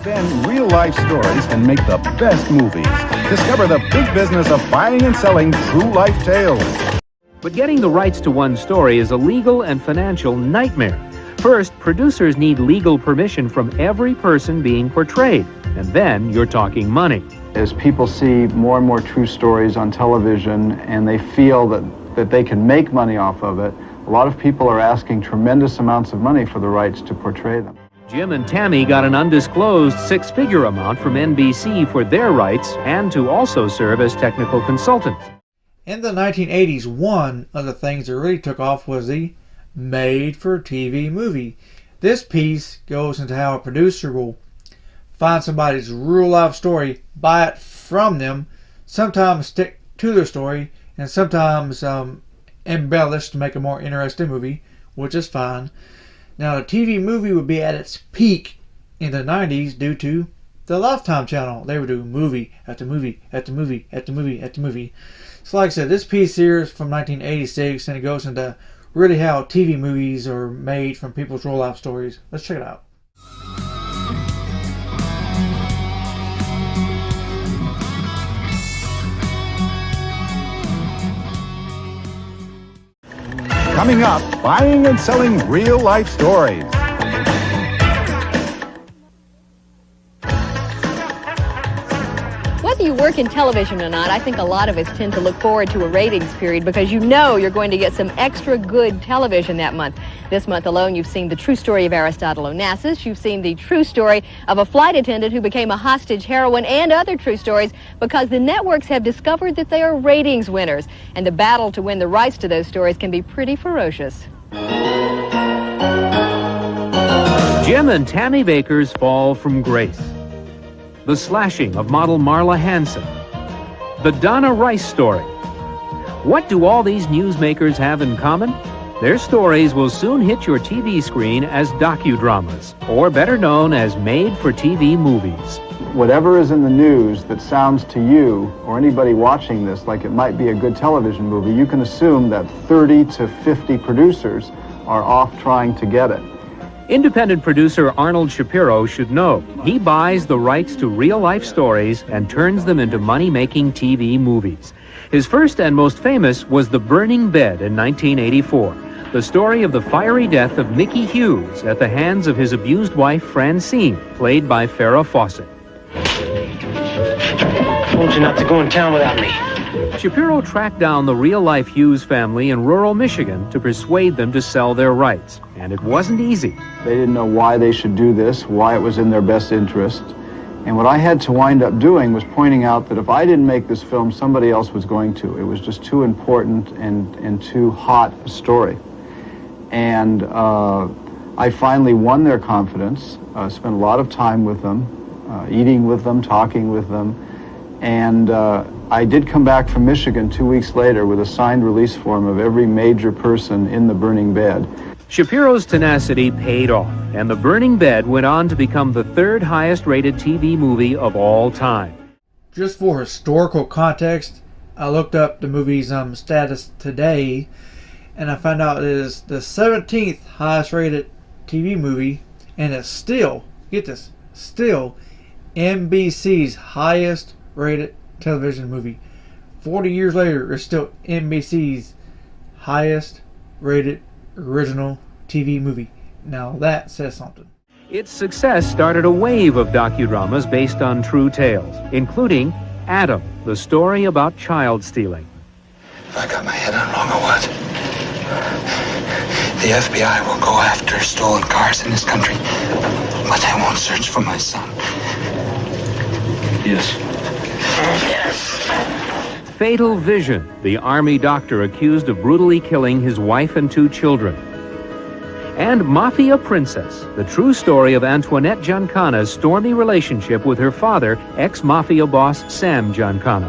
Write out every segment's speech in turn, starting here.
Then real-life stories can make the best movies. Discover the big business of buying and selling true-life tales. But getting the rights to one story is a legal and financial nightmare. First, producers need legal permission from every person being portrayed, and then you're talking money. As people see more and more true stories on television and they feel that they can make money off of it, a lot of people are asking tremendous amounts of money for the rights to portray them. Jim and Tammy got an undisclosed six-figure amount from NBC for their rights and to also serve as technical consultants. In the 1980s, one of the things that really took off was the made-for-TV movie. This piece goes into how a producer will find somebody's real-life story, buy it from them, sometimes stick to their story, and sometimes embellish to make a more interesting movie, which is fine. Now, the TV movie would be at its peak in the 90s due to the Lifetime channel. They would do movie after movie after movie after movie after movie. So like I said, this piece here is from 1986, and it goes into really how TV movies are made from people's real life stories. Let's check it out. Coming up, buying and selling real-life stories. Whether you work in television or not, I think a lot of us tend to look forward to a ratings period because you know you're going to get some extra good television that month. This month alone, you've seen the true story of Aristotle Onassis. You've seen the true story of a flight attendant who became a hostage heroine and other true stories because the networks have discovered that they are ratings winners. And the battle to win the rights to those stories can be pretty ferocious. Jim and Tammy Bakker's fall from grace. The slashing of model Marla Hanson. The Donna Rice story. What do all these newsmakers have in common? Their stories will soon hit your TV screen as docudramas, or better known as made-for-TV movies. Whatever is in the news that sounds to you or anybody watching this like it might be a good television movie, you can assume that 30 to 50 producers are off trying to get it. Independent producer Arnold Shapiro should know. He buys the rights to real-life stories and turns them into money-making TV movies. His first and most famous was The Burning Bed in 1984, the story of the fiery death of Mickey Hughes at the hands of his abused wife Francine, played by Farrah Fawcett. I told you not to go in town without me. Shapiro tracked down the real-life Hughes family in rural Michigan to persuade them to sell their rights, and it wasn't easy. They didn't know why they should do this, why it was in their best interest. And what I had to wind up doing was pointing out that if I didn't make this film, somebody else was going to. It was just too important and too hot a story. And I finally won their confidence, spent a lot of time with them, eating with them, talking with them, and I did come back from Michigan 2 weeks later with a signed release form of every major person in The Burning Bed. Shapiro's tenacity paid off, and The Burning Bed went on to become the third highest rated TV movie of all time. Just for historical context, I looked up the movie's status today, and I found out it is the 17th highest rated TV movie, and it's still, get this, still NBC's highest rated television movie. 40 years later, it's still NBC's highest rated original TV movie. Now that says something. Its success started a wave of docudramas based on true tales, including Adam, the story about child stealing. Have I got my head on wrong or what? The FBI will go after stolen cars in this country, but they won't search for my son. Yes. Fatal Vision, the army doctor accused of brutally killing his wife and 2 children. And Mafia Princess, the true story of Antoinette Giancana's stormy relationship with her father, ex-mafia boss Sam Giancana.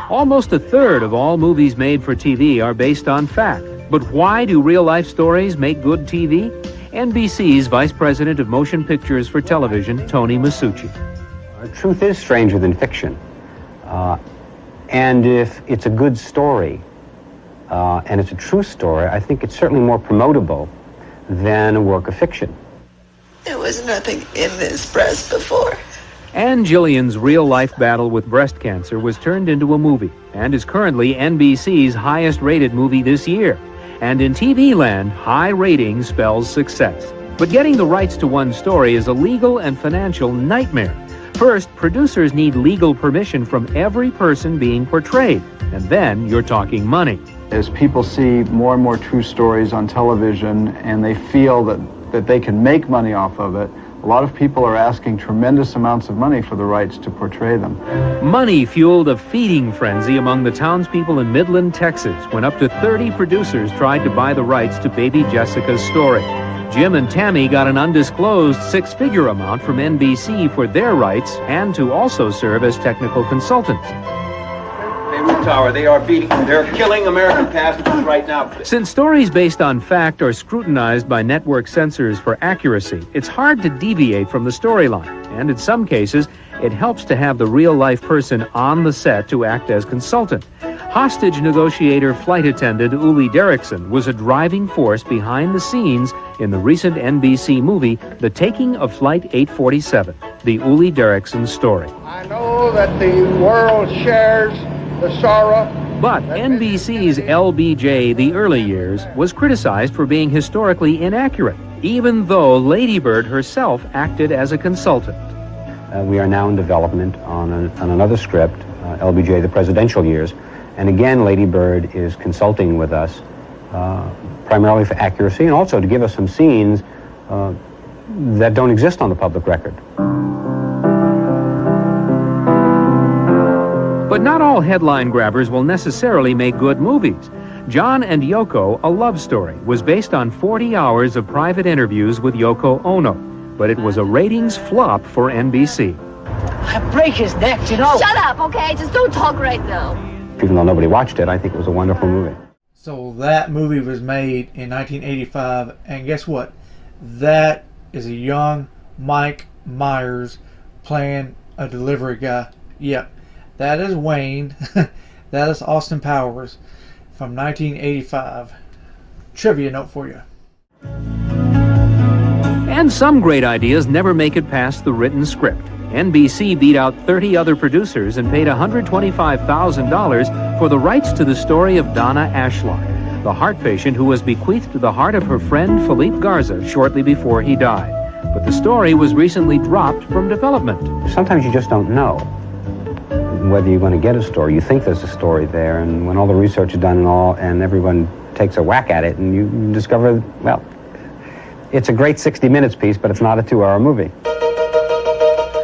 Almost a third of all movies made for TV are based on fact. But why do real-life stories make good TV? NBC's Vice President of Motion Pictures for Television, Tony Masucci. Truth is stranger than fiction. And if it's a good story, and it's a true story, I think it's certainly more promotable than a work of fiction. There was nothing in this breast before. Ann Jillian's real-life battle with breast cancer was turned into a movie and is currently NBC's highest-rated movie this year. And in TV land, high ratings spells success. But getting the rights to one story is a legal and financial nightmare. First, producers need legal permission from every person being portrayed, and then you're talking money. As people see more and more true stories on television and they feel that they can make money off of it, a lot of people are asking tremendous amounts of money for the rights to portray them. Money fueled a feeding frenzy among the townspeople in Midland, Texas, when up to 30 producers tried to buy the rights to Baby Jessica's story. Jim and Tammy got an undisclosed six-figure amount from NBC for their rights and to also serve as technical consultants. Beirut Tower, they're killing American passengers right now. Since stories based on fact are scrutinized by network censors for accuracy, it's hard to deviate from the storyline, and in some cases, it helps to have the real-life person on the set to act as consultant. Hostage negotiator flight attendant Uli Derrickson was a driving force behind the scenes in the recent NBC movie, The Taking of Flight 847, the Uli Derrickson story. I know that the world shares the sorrow. But NBC's LBJ, The Early Years, was criticized for being historically inaccurate, even though Lady Bird herself acted as a consultant. We are now in development on another script, LBJ, The Presidential Years. And again, Lady Bird is consulting with us, primarily for accuracy and also to give us some scenes that don't exist on the public record. But not all headline grabbers will necessarily make good movies. John and Yoko, A Love Story, was based on 40 hours of private interviews with Yoko Ono, but it was a ratings flop for NBC. I'll break his neck, you know. Shut up, okay? Just don't talk right now. Even though nobody watched it, I think it was a wonderful movie. So that movie was made in 1985, and guess what? That is a young Mike Myers playing a delivery guy. Yep, that is Wayne. That is Austin Powers from 1985. Trivia note for you. And some great ideas never make it past the written script. NBC beat out 30 other producers and paid $125,000 for the rights to the story of Donna Ashlock, the heart patient who was bequeathed the heart of her friend Philippe Garza shortly before he died. But the story was recently dropped from development. Sometimes you just don't know whether you're going to get a story. You think there's a story there, and when all the research is done and everyone takes a whack at it, and you discover, well, it's a great 60 Minutes piece, but it's not a 2-hour movie.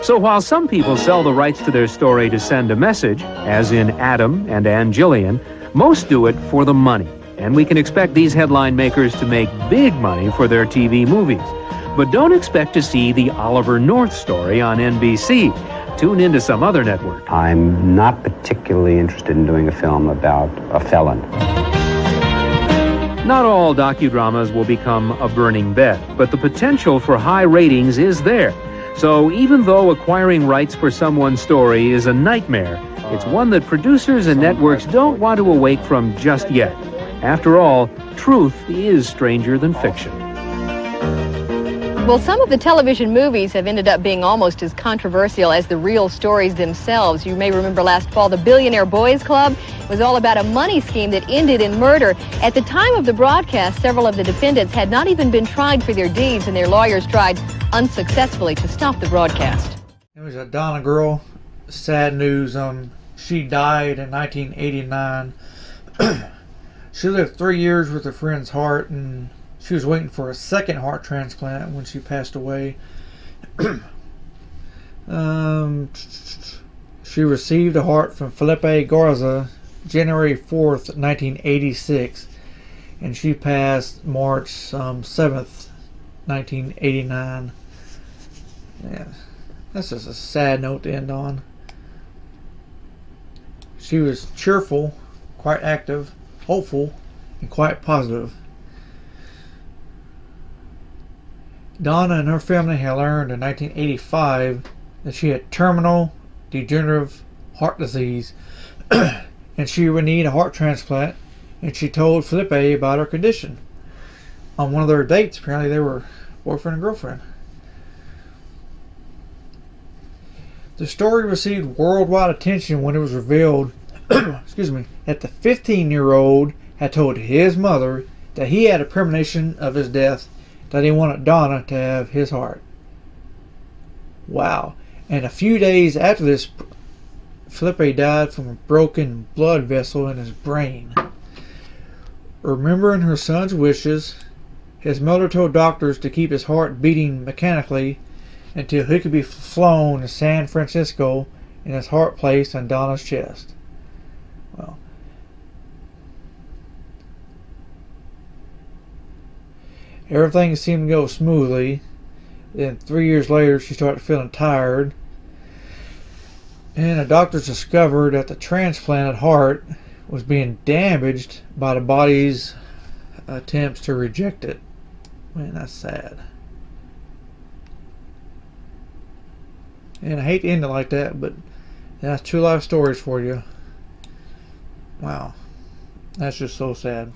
So while some people sell the rights to their story to send a message, as in Adam and Ann Jillian, most do it for the money. And we can expect these headline makers to make big money for their TV movies. But don't expect to see the Oliver North story on NBC. Tune into some other network. I'm not particularly interested in doing a film about a felon. Not all docudramas will become a burning bed, but the potential for high ratings is there. So even though acquiring rights for someone's story is a nightmare, it's one that producers and networks don't want to awake from just yet. After all, truth is stranger than fiction. Well, some of the television movies have ended up being almost as controversial as the real stories themselves. You may remember last fall, The Billionaire Boys Club was all about a money scheme that ended in murder. At the time of the broadcast, several of the defendants had not even been tried for their deeds, and their lawyers tried unsuccessfully to stop the broadcast. There was a Donna girl, sad news. She died in 1989. She lived 3 years with a friend's heart, and she was waiting for a second heart transplant when she passed away. She received a heart from Felipe Garza January 4th, 1986, and she passed March 7th, 1989. Yeah, that's just a sad note to end on. She was cheerful, quite active, hopeful, and quite positive. Donna and her family had learned in 1985 that she had terminal degenerative heart disease and she would need a heart transplant, and she told Felipe about her condition. on one of their dates. Apparently they were boyfriend and girlfriend. The story received worldwide attention when it was revealed excuse me, that the 15-year-old had told his mother that he had a premonition of his death, that he wanted Donna to have his heart. Wow. And a few days after this, Felipe died from a broken blood vessel in his brain. Remembering her son's wishes, his mother told doctors to keep his heart beating mechanically until he could be flown to San Francisco and his heart placed on Donna's chest. Well, everything seemed to go smoothly. Then 3 years later, she started feeling tired, and the doctors discovered that the transplanted heart was being damaged by the body's attempts to reject it. Man, that's sad. And I hate to end it like that, but that's 2 life stories for you. Wow. That's just so sad.